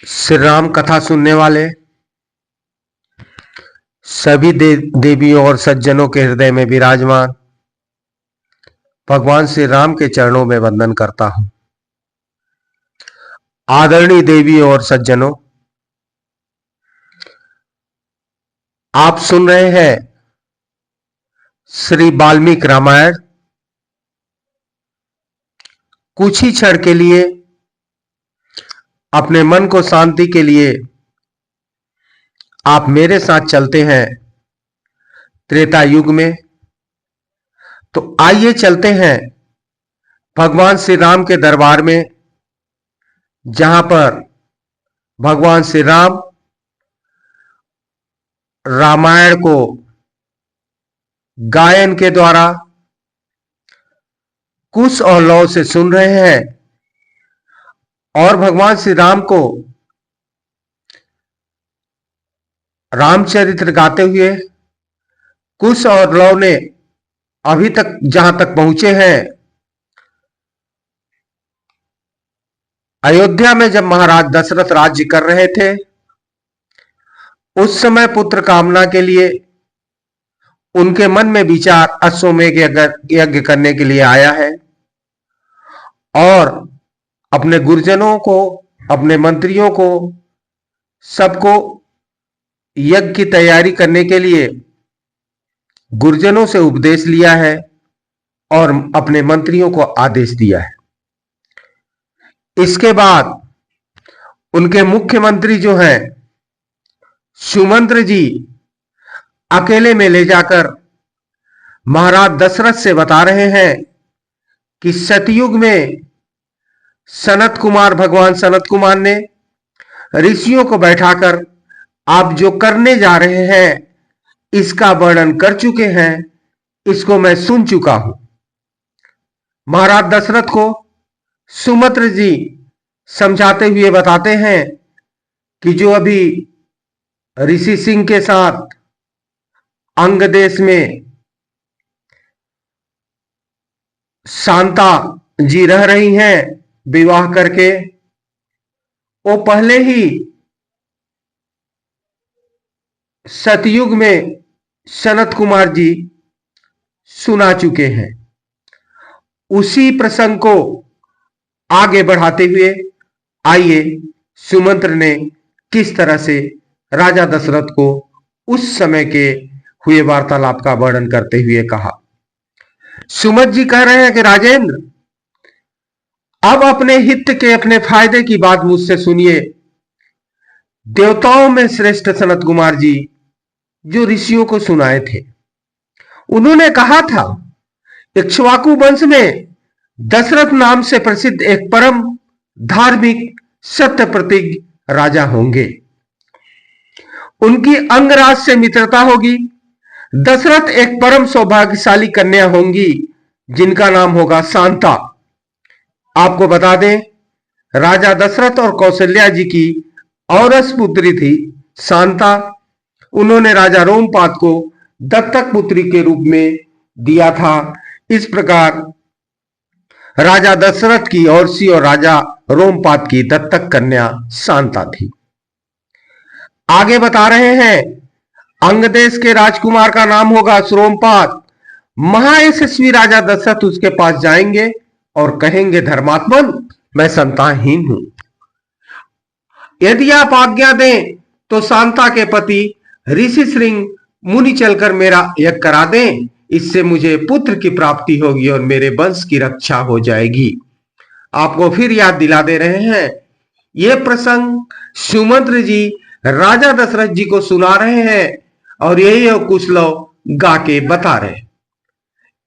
श्री राम कथा सुनने वाले सभी देवियों और सज्जनों के हृदय में विराजमान भगवान श्री राम के चरणों में वंदन करता हूं। आदरणीय देवियों और सज्जनों, आप सुन रहे हैं श्री वाल्मीकि रामायण। कुछ ही क्षण के लिए अपने मन को शांति के लिए आप मेरे साथ चलते हैं त्रेता युग में। तो आइए चलते हैं भगवान श्री राम के दरबार में, जहां पर भगवान श्री राम रामायण को गायन के द्वारा कुश और लौ से सुन रहे हैं और भगवान श्री राम को रामचरित्र गाते हुए कुश और लौ ने अभी तक जहां तक पहुंचे हैं, अयोध्या में जब महाराज दशरथ राज्य कर रहे थे, उस समय पुत्र कामना के लिए उनके मन में विचार अश्वमेध यज्ञ करने के लिए आया है और अपने गुरुजनों को, अपने मंत्रियों को, सबको यज्ञ की तैयारी करने के लिए गुरुजनों से उपदेश लिया है और अपने मंत्रियों को आदेश दिया है। इसके बाद उनके मुख्यमंत्री जो हैं सुमंत्र जी, अकेले में ले जाकर महाराज दशरथ से बता रहे हैं कि सतयुग में सनत कुमार, भगवान सनत कुमार ने ऋषियों को बैठाकर आप जो करने जा रहे हैं इसका वर्णन कर चुके हैं, इसको मैं सुन चुका हूं। महाराज दशरथ को सुमंत्र जी समझाते हुए बताते हैं कि जो अभी ऋषि सिंह के साथ अंग देश में शांता जी रह रही हैं विवाह करके, वो पहले ही सतयुग में सनत कुमार जी सुना चुके हैं। उसी प्रसंग को आगे बढ़ाते हुए आइए सुमंत्र ने किस तरह से राजा दशरथ को उस समय के हुए वार्तालाप का वर्णन करते हुए कहा। सुमंत्र जी कह रहे हैं कि राजेंद्र, अब अपने हित के, अपने फायदे की बात मुझसे सुनिए। देवताओं में श्रेष्ठ सनत कुमार जी जो ऋषियों को सुनाए थे, उन्होंने कहा था इक्ष्वाकु वंश में दशरथ नाम से प्रसिद्ध एक परम धार्मिक सत्य प्रतिज्ञ राजा होंगे। उनकी अंगराज से मित्रता होगी। दशरथ एक परम सौभाग्यशाली कन्या होंगी जिनका नाम होगा शांता। आपको बता दें, राजा दशरथ और कौशल्या जी की औरस पुत्री थी शांता। उन्होंने राजा रोमपाद को दत्तक पुत्री के रूप में दिया था। इस प्रकार राजा दशरथ की औरसी और राजा रोमपाद की दत्तक कन्या शांता थी। आगे बता रहे हैं, अंगदेश के राजकुमार का नाम होगा रोमपाद। महायशस्वी राजा दशरथ उसके पास जाएंगे और कहेंगे, धर्मात्मन, मैं संतानहीन हूं, यदि आप आज्ञा दें तो शांता के पति ऋषि सिंह मुनि चलकर मेरा यज्ञ करा दें। इससे मुझे पुत्र की प्राप्ति होगी और मेरे वंश की रक्षा हो जाएगी। आपको फिर याद दिला दे रहे हैं, यह प्रसंग सुमंत्र जी राजा दशरथ जी को सुना रहे हैं और यही कुछ लोग गा के बता रहे।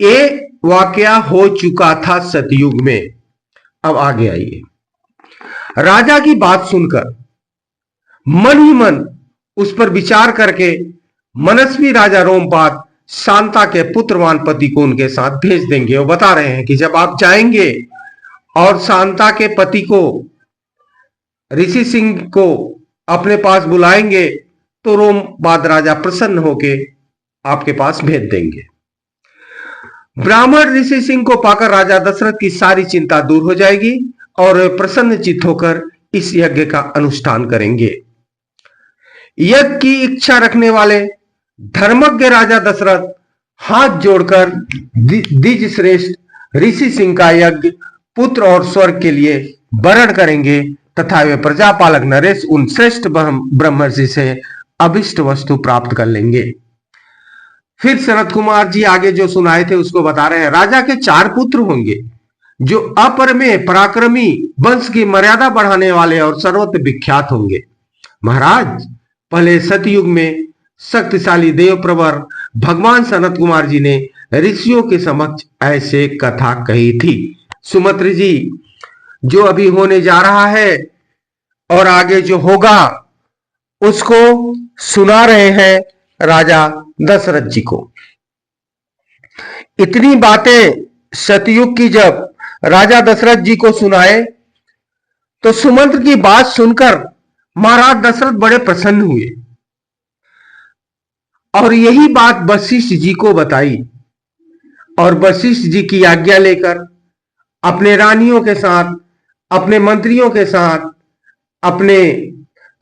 ये वाकया हो चुका था सतयुग में। अब आगे आइए। राजा की बात सुनकर मन ही मन उस पर विचार करके मनस्वी राजा रोमपाद शांता के पुत्रवान पति को उनके साथ भेज देंगे। वो बता रहे हैं कि जब आप जाएंगे और शांता के पति को, ऋषि सिंह को अपने पास बुलाएंगे तो रोमपाद राजा प्रसन्न होके आपके पास भेज देंगे। ब्राह्मण ऋषि सिंह को पाकर राजा दशरथ की सारी चिंता दूर हो जाएगी और प्रसन्न चित्त होकर इस यज्ञ का अनुष्ठान करेंगे। यज्ञ की इच्छा रखने वाले धर्मज्ञ राजा दशरथ हाथ जोड़कर द्विज श्रेष्ठ ऋषि सिंह का यज्ञ पुत्र और स्वर्ग के लिए वरण करेंगे तथा वे प्रजापालक नरेश उन श्रेष्ठ ब्रह्मर्षि से अभिष्ट वस्तु प्राप्त कर लेंगे। फिर शरद कुमार जी आगे जो सुनाए थे उसको बता रहे हैं। राजा के 4 पुत्र होंगे जो अपरमेय पराक्रमी, वंश की मर्यादा बढ़ाने वाले और सर्वत्र विख्यात होंगे। महाराज, पहले सतयुग में शक्तिशाली देवप्रवर भगवान सनत कुमार जी ने ऋषियों के समक्ष ऐसे कथा कही थी। सुमंत्र जी, जो अभी होने जा रहा है और आगे जो होगा उसको सुना रहे हैं राजा दशरथ जी को। इतनी बातें सतयुग की जब राजा दशरथ जी को सुनाए तो सुमंत्र की बात सुनकर महाराज दशरथ बड़े प्रसन्न हुए और यही बात वशिष्ठ जी को बताई। और वशिष्ठ जी की आज्ञा लेकर अपने रानियों के साथ, अपने मंत्रियों के साथ, अपने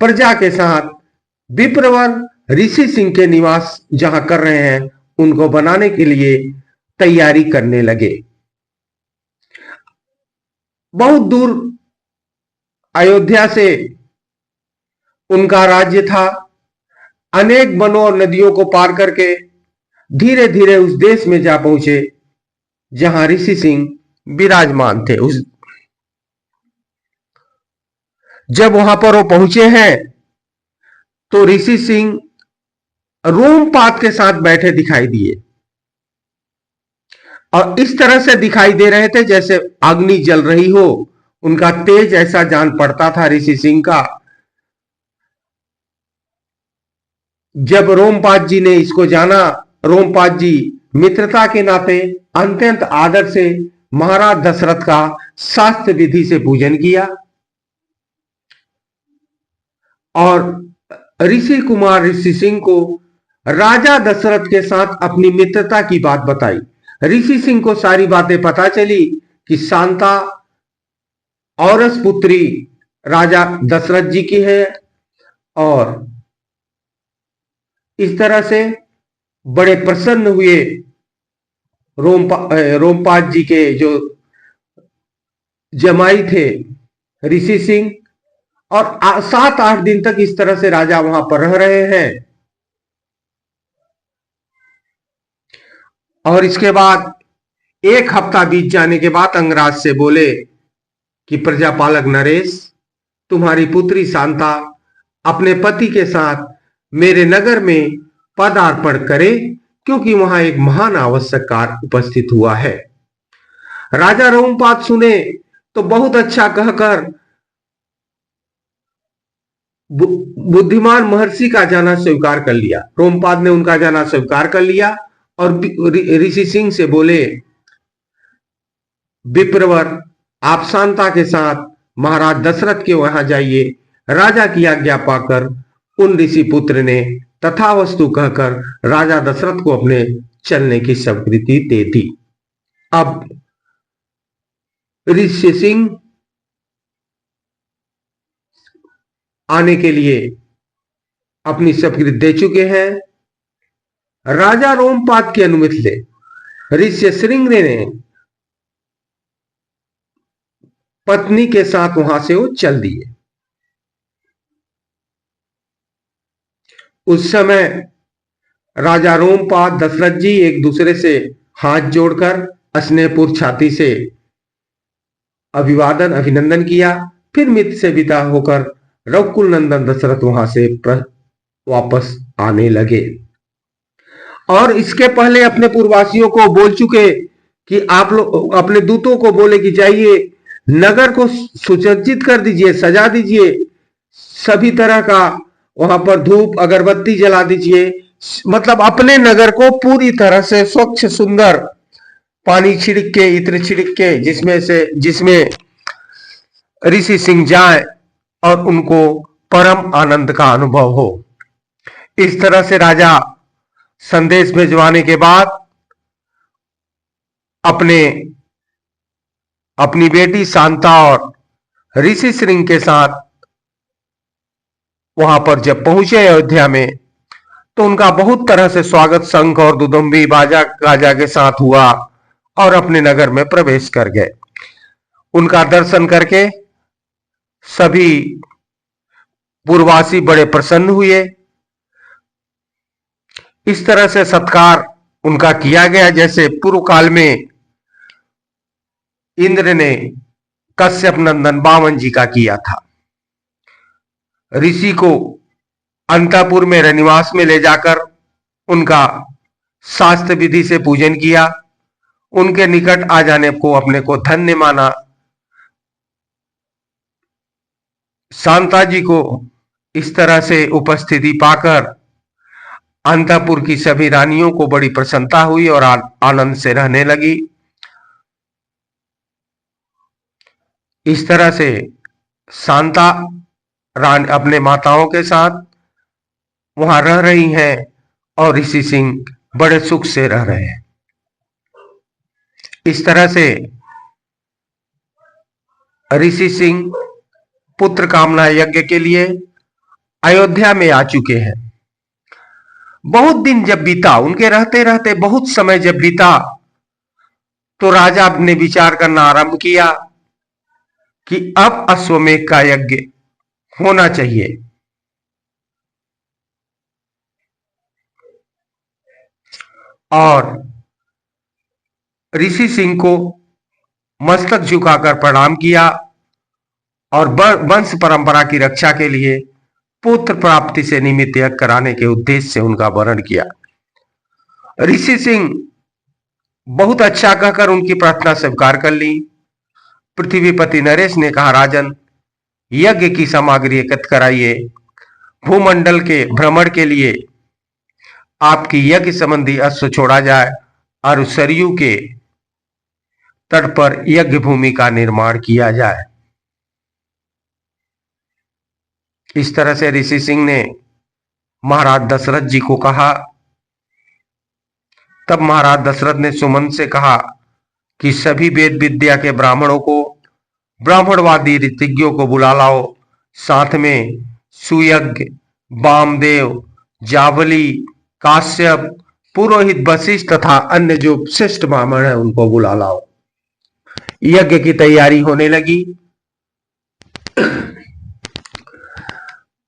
प्रजा के साथ विप्रवर ऋषि सिंह के निवास जहां कर रहे हैं उनको बनाने के लिए तैयारी करने लगे। बहुत दूर अयोध्या से उनका राज्य था। अनेक वनों और नदियों को पार करके धीरे धीरे उस देश में जा पहुंचे जहां ऋषि सिंह विराजमान थे। जब वहां पर वो पहुंचे हैं तो ऋषि सिंह रोमपाद के साथ बैठे दिखाई दिए और इस तरह से दिखाई दे रहे थे जैसे अग्नि जल रही हो। उनका तेज ऐसा जान पड़ता था ऋषि सिंह का। जब रोमपाद जी ने इसको जाना, रोमपाद जी मित्रता के नाते अत्यंत आदर से महाराज दशरथ का शास्त्र विधि से पूजन किया और ऋषि कुमार ऋषि सिंह को राजा दशरथ के साथ अपनी मित्रता की बात बताई। ऋषि सिंह को सारी बातें पता चली कि शांता औरस पुत्री राजा दशरथ जी की है और इस तरह से बड़े प्रसन्न हुए। रोमपाद जी के जो जमाई थे ऋषि सिंह और 7-8 दिन तक इस तरह से राजा वहां पर रह रहे हैं। और इसके बाद 1 हफ्ता बीत जाने के बाद अंगराज से बोले कि प्रजापालक नरेश, तुम्हारी पुत्री शांता अपने पति के साथ मेरे नगर में पदार्पण करे क्योंकि वहां एक महान आवश्यक कार्य उपस्थित हुआ है। राजा रोमपाद सुने तो बहुत अच्छा कहकर बुद्धिमान महर्षि का जाना स्वीकार कर लिया। रोमपाद ने उनका जाना स्वीकार कर लिया और ऋषि सिंह से बोले, विप्रवर, आप शांता के साथ महाराज दशरथ के वहां जाइए। राजा की आज्ञा पाकर उन ऋषि पुत्र ने तथावस्तु कहकर राजा दशरथ को अपने चलने की स्वीकृति दे दी। अब ऋषि सिंह आने के लिए अपनी स्वीकृति दे चुके हैं। राजा रोमपाद की अनुमति ले ऋषि सिंह ने पत्नी के साथ वहां से वो चल दिए। उस समय राजा रोमपाद दशरथ जी एक दूसरे से हाथ जोड़कर स्नेहपूर्ण छाती से अभिनंदन किया। फिर मित्र से विदा होकर रघुकुल नंदन दशरथ वहां से वापस आने लगे और इसके पहले अपने पूर्ववासियों को बोल चुके कि आप लोग अपने दूतों को बोले कि जाइए नगर को सुसज्जित कर दीजिए, सजा दीजिए, सभी तरह का वहां पर धूप अगरबत्ती जला दीजिए। मतलब अपने नगर को पूरी तरह से स्वच्छ सुंदर पानी छिड़क के, इत्र छिड़क के, जिसमें ऋषि सिंह जाए और उनको परम आनंद का अनुभव हो। इस तरह से राजा संदेश भिजवाने के बाद अपनी बेटी शांता और ऋषि श्रृंग के साथ वहां पर जब पहुंचे अयोध्या में, तो उनका बहुत तरह से स्वागत शंख और दुदुम्बी बाजा गाजा के साथ हुआ और अपने नगर में प्रवेश कर गए। उनका दर्शन करके सभी पुरवासी बड़े प्रसन्न हुए। इस तरह से सत्कार उनका किया गया जैसे पूर्व काल में इंद्र ने कश्यप नंदन वामन जी का किया था। ऋषि को अंतःपुर में रनिवास में ले जाकर उनका शास्त्र विधि से पूजन किया, उनके निकट आ जाने को अपने को धन्य माना। शांता जी को इस तरह से उपस्थिति पाकर अंतःपुर की सभी रानियों को बड़ी प्रसन्नता हुई और आनंद से रहने लगी। इस तरह से शांता रानी अपने माताओं के साथ वहां रह रही हैं और ऋषि सिंह बड़े सुख से रह रहे हैं। इस तरह से ऋषि सिंह पुत्र कामना यज्ञ के लिए अयोध्या में आ चुके हैं। बहुत दिन जब बीता, उनके रहते रहते बहुत समय जब बीता, तो राजा ने विचार करना आरंभ किया कि अब अश्वमेध का यज्ञ होना चाहिए। और ऋषि सिंह को मस्तक झुकाकर प्रणाम किया और वंश परंपरा की रक्षा के लिए पुत्र प्राप्ति से निमित्त यज्ञ कराने के उद्देश्य से उनका वर्ण किया। ऋषि सिंह बहुत अच्छा कहकर उनकी प्रार्थना स्वीकार कर ली। पृथ्वीपति नरेश ने कहा, राजन, यज्ञ की सामग्री एकत्र कराइए। भूमंडल के भ्रमण के लिए आपकी यज्ञ संबंधी अश्व छोड़ा जाए और सरयू के तट पर यज्ञ भूमि का निर्माण किया जाए। इस तरह से ऋषि सिंह ने महाराज दशरथ जी को कहा। तब महाराज दशरथ ने सुमंत से कहा कि सभी वेद विद्या के ब्राह्मणों को, ब्राह्मणवादी ऋतिज्ञों को बुला लाओ, साथ में सुयज्ञ, वामदेव, जावली, काश्यप, पुरोहित वशिष्ठ तथा अन्य जो श्रेष्ठ ब्राह्मण है उनको बुला लाओ। यज्ञ की तैयारी होने लगी।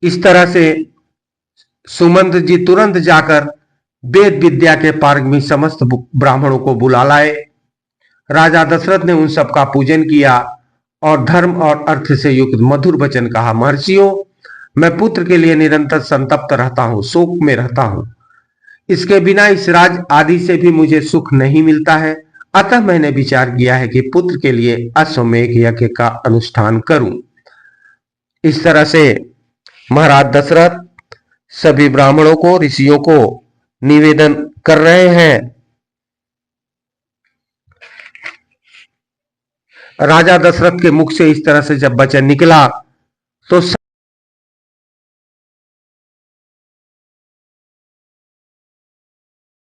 इस तरह से सुमंत जी तुरंत जाकर वेद विद्या के पारंगमी समस्त ब्राह्मणों को बुला लाए। राजा दशरथ ने उन सब का पूजन किया और धर्म और अर्थ से युक्त मधुर वचन कहा। महर्षियों, मैं पुत्र के लिए निरंतर संतप्त रहता हूं, शोक में रहता हूं। इसके बिना इस राज आदि से भी मुझे सुख नहीं मिलता है। अतः मैंने विचार किया है कि पुत्र के लिए अश्वमेध यज्ञ का अनुष्ठान करूं। इस तरह से महाराज दशरथ सभी ब्राह्मणों को, ऋषियों को निवेदन कर रहे हैं। राजा दशरथ के मुख से इस तरह से जब वचन निकला तो